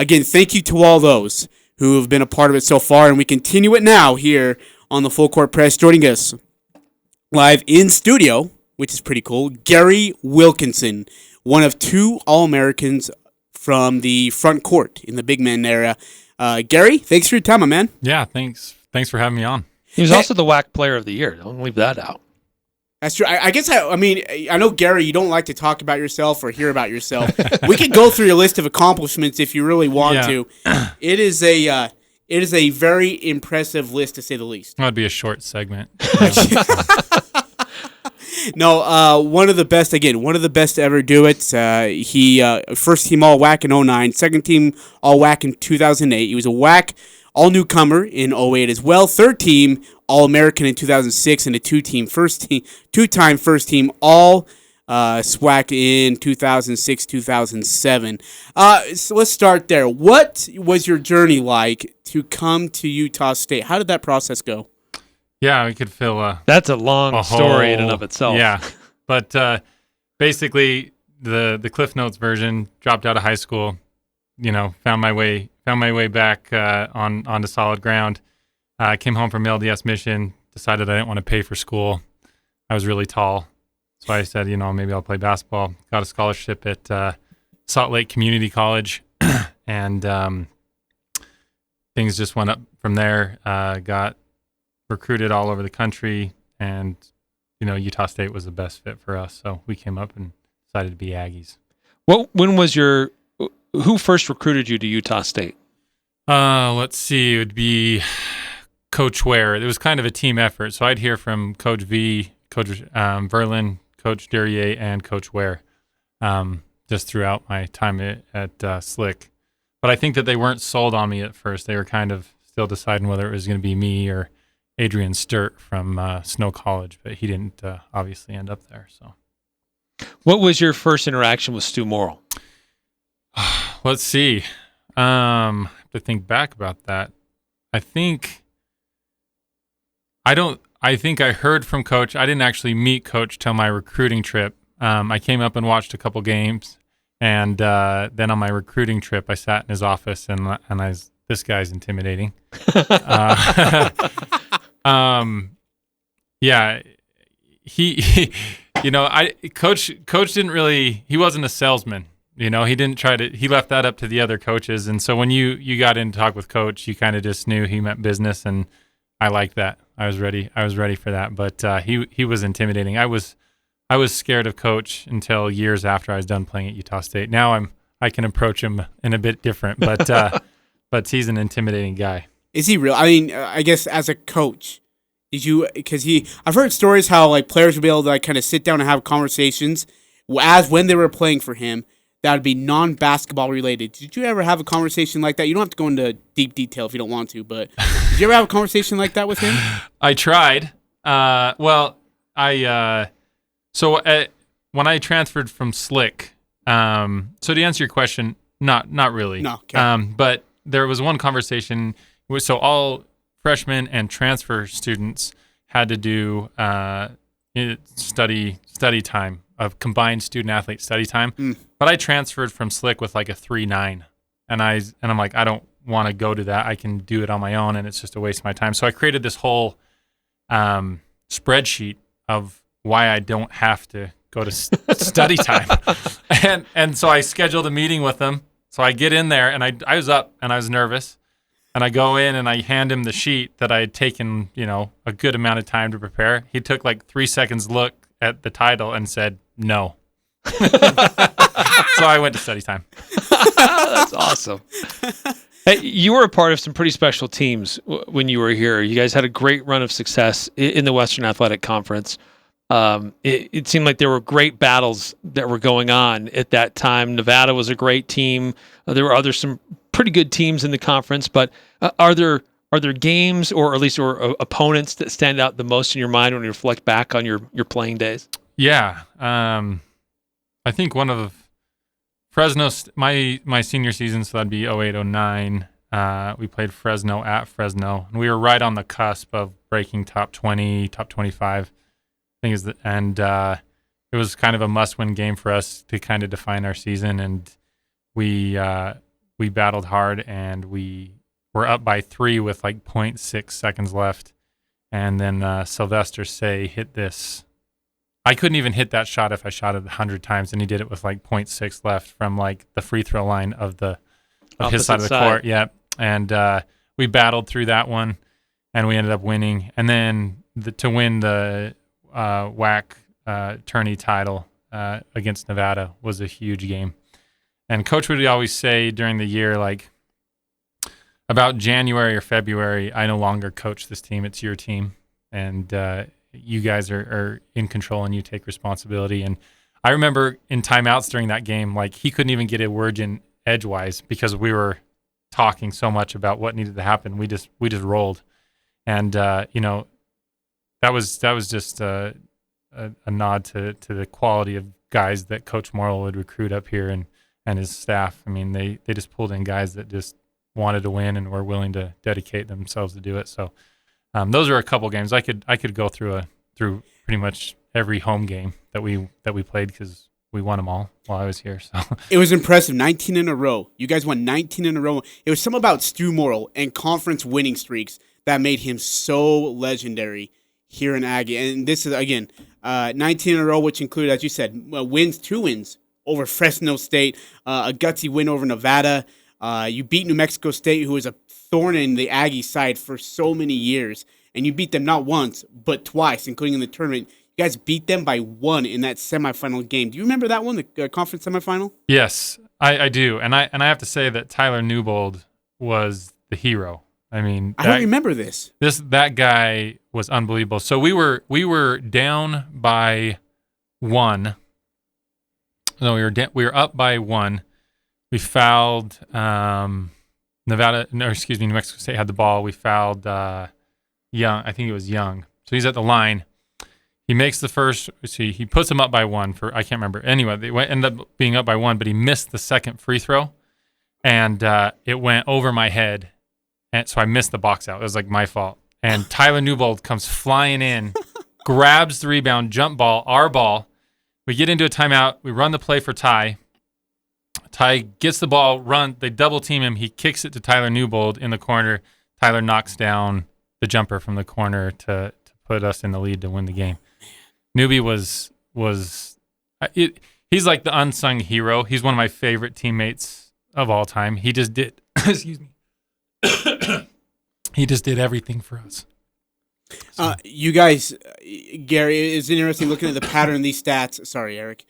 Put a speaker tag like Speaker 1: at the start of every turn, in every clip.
Speaker 1: Again, thank you to all those who have been a part of it so far, and we continue it now here on the Full Court Press. Joining us live in studio, which is pretty cool, Gary Wilkinson, one of 2 All-Americans from the front court in the big man area. Gary, thanks for your time, my man.
Speaker 2: Yeah, thanks. Thanks for having me on.
Speaker 3: He was also the WAC Player of the Year. Don't leave that out.
Speaker 1: That's true. I guess, I know, Gary, you don't like to talk about yourself or hear about yourself. We could go through your list of accomplishments if you really want to. It is a very impressive list, to say the least.
Speaker 2: That'd be a short segment.
Speaker 1: No, one of the best to ever do it. He first team All-WAC in 2009, second team All-WAC in 2008. He was a WAC All-Newcomer in 2008 as well. Third team All-American in 2006 and a two-time first team All-SWAC in 2006, 2007. So let's start there. What was your journey like to come to Utah State? How did that process go?
Speaker 2: Yeah, we could fill
Speaker 3: That's a long story in and of itself.
Speaker 2: Yeah, but basically the Cliff Notes version, dropped out of high school, found my way back onto solid ground. Came home from LDS mission, decided I didn't want to pay for school. I was really tall, so I said, maybe I'll play basketball. Got a scholarship at Salt Lake Community College, and things just went up from there. Got recruited all over the country, and Utah State was the best fit for us, so we came up and decided to be Aggies.
Speaker 3: Who first recruited you to Utah State?
Speaker 2: Let's see, it would be Coach Ware. It was kind of a team effort, so I'd hear from Coach V, Coach Verlin, Coach Durier, and Coach Ware just throughout my time at Slick. But I think that they weren't sold on me at first. They were kind of still deciding whether it was going to be me or Adrian Sturt from Snow College, but he didn't obviously end up there. So,
Speaker 3: what was your first interaction with Stu Morrill?
Speaker 2: Let's see. I have to think back about that. I think I heard from Coach. I didn't actually meet Coach till my recruiting trip. I came up and watched a couple games, and then on my recruiting trip, I sat in his office, and this guy's intimidating. Yeah, he Coach didn't really, he wasn't a salesman. He didn't he left that up to the other coaches. And so when you got in to talk with Coach, you kind of just knew he meant business, and I liked that. I was ready for that. But he was intimidating. I was scared of Coach until years after I was done playing at Utah State. Now I can approach him in a bit different, but he's an intimidating guy.
Speaker 1: Is he real? I mean, I guess as a coach, I've heard stories how players would be able to kind of sit down and have conversations when they were playing for him that would be non-basketball related. Did you ever have a conversation like that? You don't have to go into deep detail if you don't want to, but did you ever have a conversation like that with him?
Speaker 2: I tried. When I transferred from Slick, so to answer your question, not really. No. Okay. But there was one conversation. So all freshmen and transfer students had to do study time of combined student-athlete study time. But I transferred from Slick with a 3.9, and I'm like, I don't want to go to that. I can do it on my own, and it's just a waste of my time. So I created this whole spreadsheet of why I don't have to go to study time, and so I scheduled a meeting with them. So I get in there, and I was up, and I was nervous. And I go in and I hand him the sheet that I had taken, a good amount of time to prepare. He took 3 seconds look at the title and said, no. So I went to study time.
Speaker 3: That's awesome. Hey, you were a part of some pretty special teams when you were here. You guys had a great run of success in the Western Athletic Conference. It seemed like there were great battles that were going on at that time. Nevada was a great team. There were some pretty good teams in the conference, but are there games or opponents that stand out the most in your mind when you reflect back on your playing days?
Speaker 2: Yeah. I think one of Fresno, my senior season, so that'd be 2008, 2009. We played Fresno at Fresno, and we were right on the cusp of breaking top 20, top 25. It was kind of a must-win game for us to kind of define our season, and we we battled hard, and we were up by 3 with like 0.6 seconds left. And then Sylvester Say hit this. I couldn't even hit that shot if I shot it 100 times, and he did it with like 0.6 left from like the free throw line of his side of the court. Yeah, and we battled through that one, and we ended up winning. And then to win the WAC tourney title against Nevada was a huge game. And Coach would always say during the year, like about January or February, I no longer coach this team. It's your team. And you guys are in control and you take responsibility. And I remember in timeouts during that game, like he couldn't even get a word in edgewise because we were talking so much about what needed to happen. We just rolled. And, that was just a nod to the quality of guys that Coach Merrill would recruit up here and his staff. I mean, they just pulled in guys that just wanted to win and were willing to dedicate themselves to do it. So those are a couple games. I could go through pretty much every home game that we played because we won them all while I was here. So
Speaker 1: it was impressive, 19 in a row. You guys won 19 in a row. It was something about Stu Morrill and conference winning streaks that made him so legendary here in Aggie. And this is, again, 19 in a row, which included, as you said, two wins over Fresno State, a gutsy win over Nevada. You beat New Mexico State, who was a thorn in the Aggie side for so many years. And you beat them not once, but twice, including in the tournament. You guys beat them by 1 in that semifinal game. Do you remember that one, the conference semifinal?
Speaker 2: Yes, I do. And I have to say that Tyler Newbold was the hero. I mean,
Speaker 1: I don't remember this.
Speaker 2: That guy was unbelievable. So we were down by 1. No, we were up by 1. We fouled New Mexico State had the ball. We fouled Young. I think it was Young. So he's at the line. He makes the first. He puts them up by 1 for I can't remember. Anyway, they ended up being up by 1, but he missed the second free throw, and it went over my head, and so I missed the box out. It was like my fault. And Tyler Newbold comes flying in, grabs the rebound, jump ball, our ball. We get into a timeout. We run the play for Ty. Ty gets the ball, they double team him. He kicks it to Tyler Newbold in the corner. Tyler knocks down the jumper from the corner to put us in the lead to win the game. Newbie he's like the unsung hero. He's one of my favorite teammates of all time. He just did, excuse me. He just did everything for us. So.
Speaker 1: You guys, Gary, it's interesting looking at the pattern of these stats. Sorry, Eric.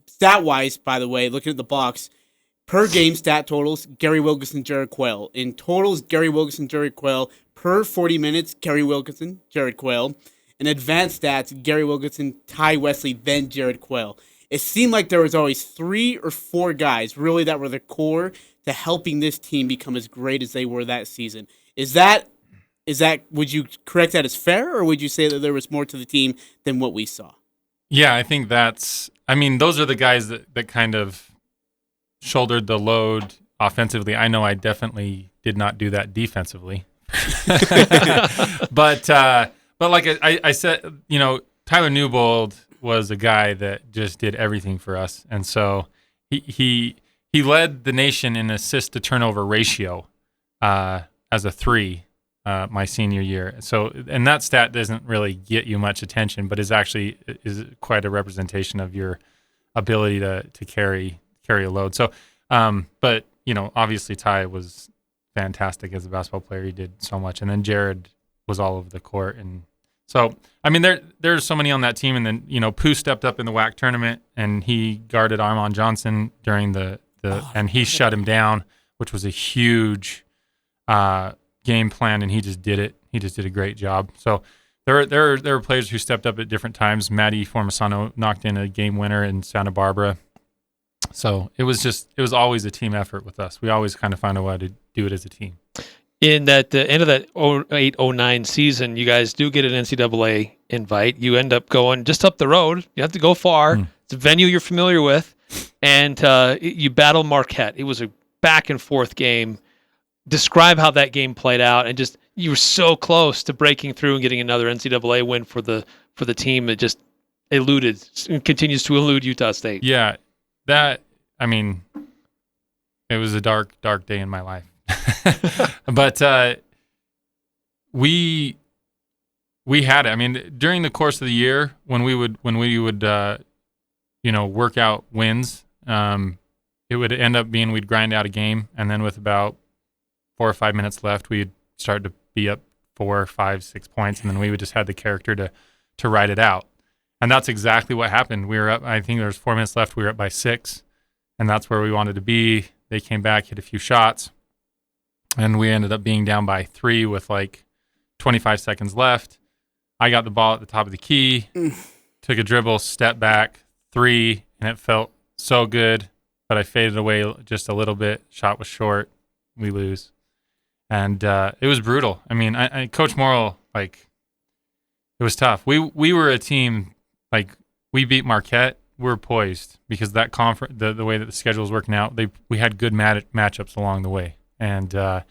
Speaker 1: Stat-wise, by the way, looking at the box, per game stat totals, Gary Wilkinson, Jared Quayle. In totals, Gary Wilkinson, Jared Quayle. Per 40 minutes, Gary Wilkinson, Jared Quayle. In advanced stats, Gary Wilkinson, Ty Wesley, then Jared Quayle. It seemed like there was always 3 or 4 guys really that were the core to helping this team become as great as they were that season. Is that would you correct that as fair, or would you say that there was more to the team than what we saw?
Speaker 2: Yeah, I think those are the guys that kind of shouldered the load offensively. I know I definitely did not do that defensively. But like I said, Tyler Newbold was a guy that just did everything for us. And so he led the nation in assist to turnover ratio as a 3 my senior year. So, and that stat doesn't really get you much attention, but is quite a representation of your ability to carry a load. So, but obviously Ty was fantastic as a basketball player. He did so much, and then Jared was all over the court. And so, there's so many on that team. And then Pooh stepped up in the WAC tournament, and he guarded Armand Johnson during and he shut him down, which was a huge game plan, and he just did it. He just did a great job. So there were players who stepped up at different times. Matty Formasano knocked in a game winner in Santa Barbara. So it was always a team effort with us. We always kind of found a way to do it as a team.
Speaker 3: In the end of that 08-09 season, you guys do get an NCAA invite. You end up going just up the road. You have to go far. It's a venue you're familiar with. And you battle Marquette. It was a back and forth game. Describe how that game played out, and just you were so close to breaking through and getting another NCAA win for the team that just eluded and continues to elude Utah State.
Speaker 2: Yeah, It was a dark day in my life. But we had it. I mean, during the course of the year, when we would work out wins, it would end up being we'd grind out a game, and then with about 4 or 5 minutes left, we'd start to be up 4, 5, 6 points, and then we would just have the character to ride it out. And that's exactly what happened. We were up, I think there was 4 minutes left, we were up by 6, and that's where we wanted to be. They came back, hit a few shots, and we ended up being down by 3 with like 25 seconds left. I got the ball at the top of the key, took a dribble, step back, 3, and it felt so good, but I faded away just a little bit. Shot was short. We lose. And it was brutal. I mean, I Coach Merrill, like, it was tough. We were a team, like, we beat Marquette. We're poised because that conference, the way that the schedule was working out, we had good matchups along the way. And, I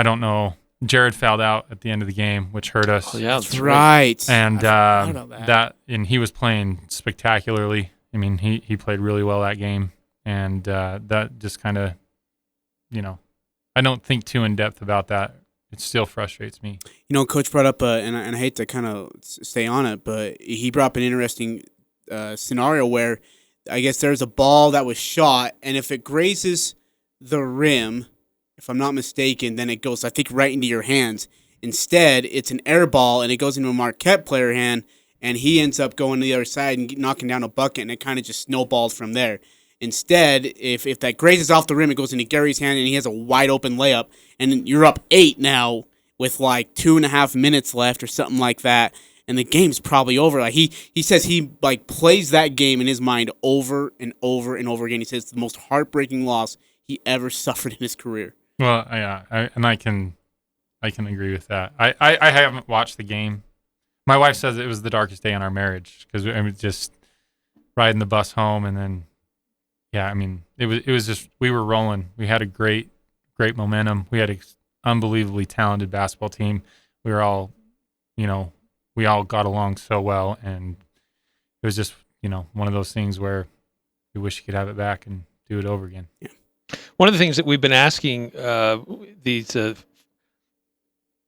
Speaker 2: don't know. Jared fouled out at the end of the game, which hurt us.
Speaker 3: Oh, yeah,
Speaker 1: that's right.
Speaker 2: And and he was playing spectacularly. I mean, he played really well that game, and that just kind of, I don't think too in depth about that. It still frustrates me.
Speaker 1: Coach brought up, and I hate to kind of stay on it, but he brought up an interesting scenario where I guess there's a ball that was shot, and if it grazes the rim, if I'm not mistaken, then it goes, I think, right into your hands. Instead, it's an air ball, and it goes into a Marquette player hand, and he ends up going to the other side and knocking down a bucket, and it kind of just snowballs from there. Instead, if that grazes off the rim, it goes into Gary's hand, and he has a wide-open layup, and you're up 8 now with like 2.5 minutes left or something like that, and the game's probably over. Like he says he like plays that game in his mind over and over and over again. He says it's the most heartbreaking loss he ever suffered in his career.
Speaker 2: Well, yeah, I can agree with that. I haven't watched the game. My wife says it was the darkest day in our marriage because I mean, just riding the bus home, and then it was just, we were rolling. We had a great momentum. We had an unbelievably talented basketball team. We were all, we all got along so well, and it was just one of those things where we wish you could have it back and do it over again.
Speaker 1: Yeah.
Speaker 3: One of the things that we've been asking these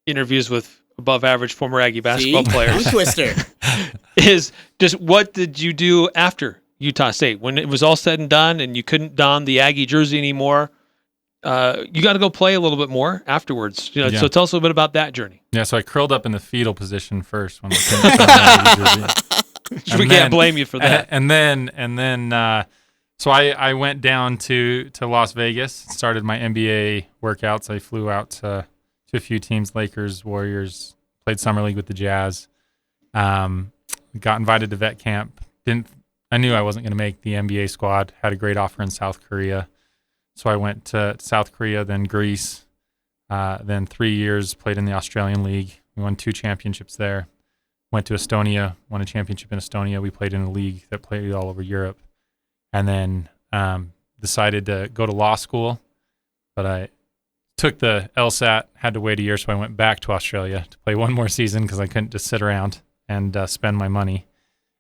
Speaker 3: interviews with above average former Aggie basketball players
Speaker 1: twister.
Speaker 3: is just, what did you do after Utah State when it was all said and done and you couldn't don the Aggie jersey anymore? You got to go play a little bit more afterwards. So tell us a little bit about that journey.
Speaker 2: Yeah, so I curled up in the fetal position first when I couldn't don the Aggie jersey.
Speaker 3: We can't blame you for that.
Speaker 2: And then so I went down to Las Vegas, started my NBA workouts. I flew out to a few teams, Lakers, Warriors, played summer league with the Jazz. Got invited to vet camp. I knew I wasn't going to make the NBA squad. Had a great offer in South Korea. So I went to South Korea, then Greece, then 3 years, played in the Australian League. We won 2 championships there. Went to Estonia, won a championship in Estonia. We played in a league that played all over Europe. And then decided to go to law school. But I took the LSAT, had to wait a year, so I went back to Australia to play one more season because I couldn't just sit around and spend my money.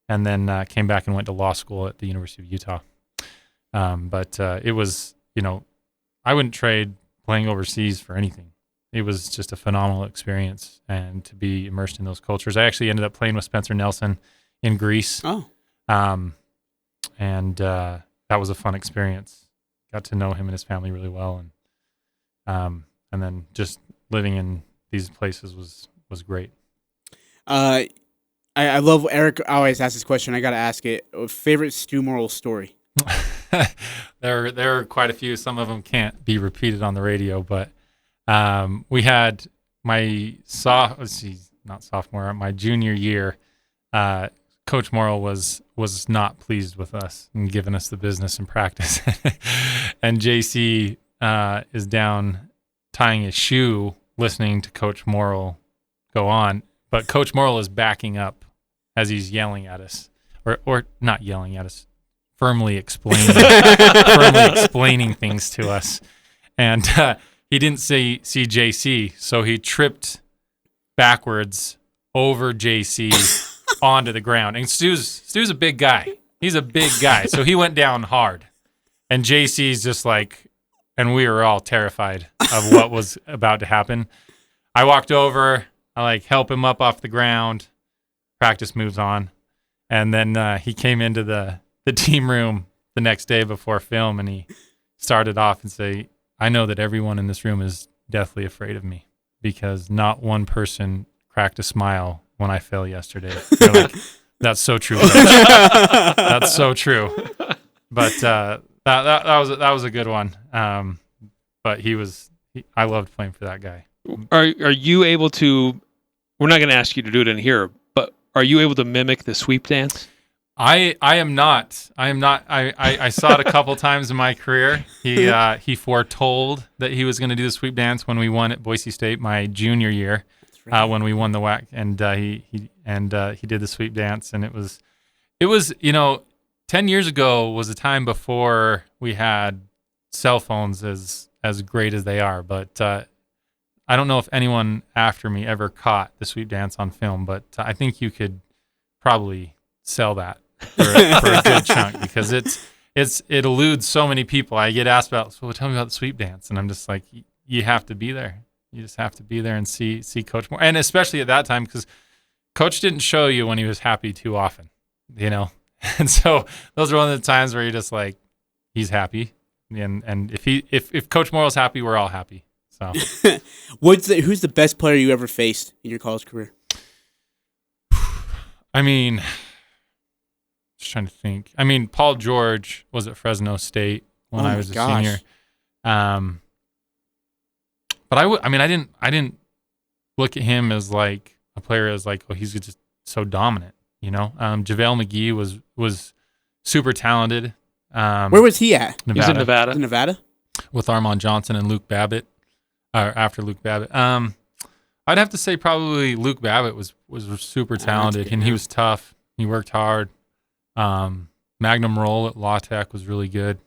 Speaker 2: And then came back and went to law school at the University of Utah. But it was, I wouldn't trade playing overseas for anything. It was just a phenomenal experience, and to be immersed in those cultures. I actually ended up playing with Spencer Nelson in Greece.
Speaker 1: Oh.
Speaker 2: And that was a fun experience. Got to know him and his family really well, and then just living in these places was great.
Speaker 1: I love Eric always asks this question. I got to ask it. Favorite Stu Morrill story?
Speaker 2: There are quite a few. Some of them can't be repeated on the radio, but we had my my junior year. Coach Merrill was not pleased with us and giving us the business in practice. And Jaycee is down tying his shoe, listening to Coach Merrill go on. But Coach Merrill is backing up as he's yelling at us, or not yelling at us, firmly explaining things to us. And he didn't see Jaycee, so he tripped backwards over Jaycee onto the ground. And Stu's a big guy. He's a big guy, so he went down hard. And Jaycee's just like, and we were all terrified of what was about to happen. I walked over, I like help him up off the ground, practice moves on. And then he came into the team room the next day before film, and he started off and say, I know that everyone in this room is deathly afraid of me because not one person cracked a smile when I fell yesterday. They're like, that's so true. Coach. That's so true. But that was a good one. But I loved playing for that guy.
Speaker 3: Are you able to? We're not going to ask you to do it in here, but are you able to mimic the sweep dance?
Speaker 2: I am not. I saw it a couple times in my career. He foretold that he was going to do the sweep dance when we won at Boise State my junior year, when we won the WAC, and he did the sweep dance, and it was 10 years ago was a time before we had cell phones as great as they are, but I don't know if anyone after me ever caught the sweep dance on film, but I think you could probably sell that for a good chunk because it eludes so many people. I get asked about, so tell me about the sweep dance, and I'm just like, you have to be there. You just have to be there and see Coach more, and especially at that time because Coach didn't show you when he was happy too often, and so those are one of the times where you're just like, he's happy, and if Coach Morrill's happy, we're all happy. So,
Speaker 1: who's the best player you ever faced in your college career?
Speaker 2: I mean, just trying to think. I mean, Paul George was at Fresno State when I was a senior. But I didn't look at him as like a player as like, oh, he's just so dominant, JaVale McGee was super talented.
Speaker 1: Where was he at?
Speaker 2: Nevada.
Speaker 3: He was in Nevada.
Speaker 1: In Nevada?
Speaker 2: With Armand Johnson and Luke Babbitt. After Luke Babbitt. I'd have to say probably Luke Babbitt was super talented, and he was tough. He worked hard. Magnum Roll at La Tech was really good.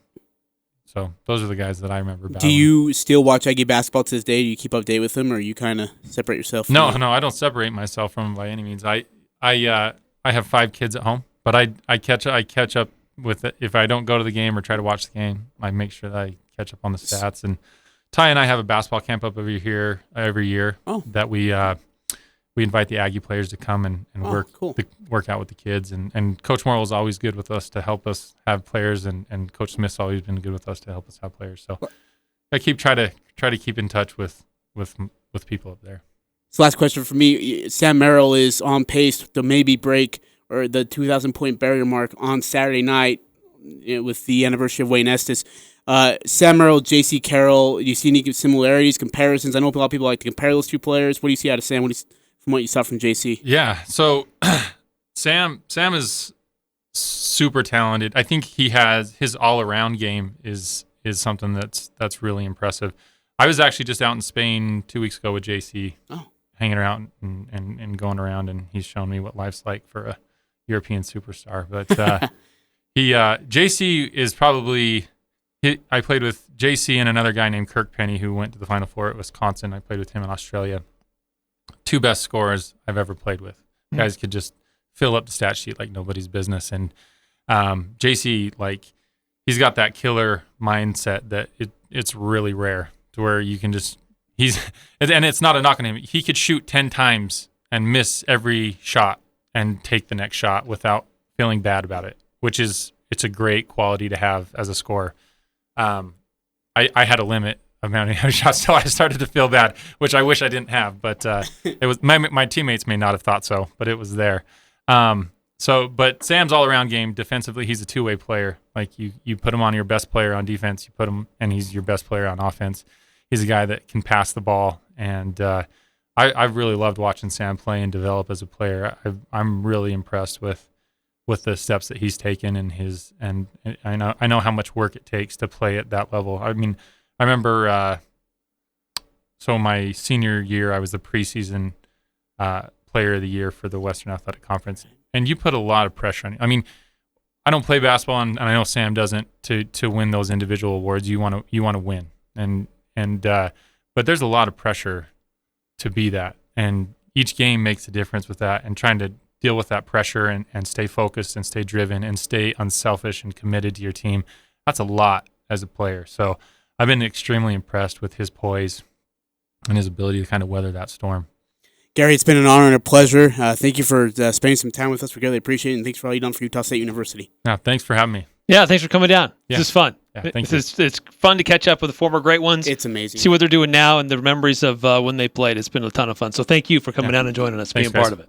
Speaker 2: So those are the guys that I remember battling.
Speaker 1: Do you still watch Aggie basketball to this day? Do you keep up to date with them, or you kind of separate yourself from
Speaker 2: No,
Speaker 1: them?
Speaker 2: I don't separate myself from them by any means. I have 5 kids at home, but I catch up with it. If I don't go to the game or try to watch the game, I make sure that I catch up on the stats. And Ty and I have a basketball camp up every year that we invite the Aggie players to come and work out with the kids. And Coach Morrill is always good with us to help us have players, and Coach Smith's always been good with us to help us have players. So I try to keep in touch with people up there.
Speaker 1: So last question for me. Sam Merrill is on pace to maybe break or the 2,000-point barrier mark on Saturday night with the anniversary of Wayne Estes. Sam Merrill, Jaycee Carroll, do you see any similarities, comparisons? I know a lot of people like to compare those two players. What do you see out of Sam from what you saw from Jaycee?
Speaker 2: Yeah, so Sam is super talented. I think he has his all-around game is something that's really impressive. I was actually just out in Spain 2 weeks ago with Jaycee, hanging around and going around, and he's shown me what life's like for a European superstar. But Jaycee is probably... I played with Jaycee and another guy named Kirk Penny who went to the Final Four at Wisconsin. I played with him in Australia. 2 best scorers I've ever played with. Guys could just fill up the stat sheet like nobody's business. And Jaycee, like, he's got that killer mindset that it's really rare to where you can just and it's not a knock on him. He could shoot 10 times and miss every shot and take the next shot without feeling bad about it, it's a great quality to have as a scorer. I had a limit of how many shots till I started to feel bad, which I wish I didn't have, but it was my teammates may not have thought so, but it was there. But Sam's all around game defensively, he's a two-way player. Like you put him on your best player on defense, you put him and he's your best player on offense. He's a guy that can pass the ball, and I've really loved watching Sam play and develop as a player. I'm really impressed with the steps that he's taken and I know how much work it takes to play at that level. I mean, I remember so my senior year I was the preseason player of the year for the Western Athletic Conference, and you put a lot of pressure on you. I mean, I don't play basketball, and I know Sam doesn't, to win those individual awards. You want to win, but there's a lot of pressure to be that, and each game makes a difference with that, and trying to deal with that pressure and stay focused and stay driven and stay unselfish and committed to your team. That's a lot as a player. So I've been extremely impressed with his poise and his ability to kind of weather that storm.
Speaker 1: Gary, it's been an honor and a pleasure. Thank you for spending some time with us. We greatly appreciate it, and thanks for all you've done for Utah State University.
Speaker 2: No, thanks for having me.
Speaker 3: Yeah, thanks for coming down.
Speaker 2: Yeah.
Speaker 3: This is fun.
Speaker 2: Yeah, thank you.
Speaker 3: It's fun to catch up with the former great ones.
Speaker 1: It's amazing.
Speaker 3: See what they're doing now and the memories of when they played. It's been a ton of fun. So thank you for coming down and joining us,
Speaker 2: Thanks,
Speaker 3: being part
Speaker 2: guys.
Speaker 3: of it.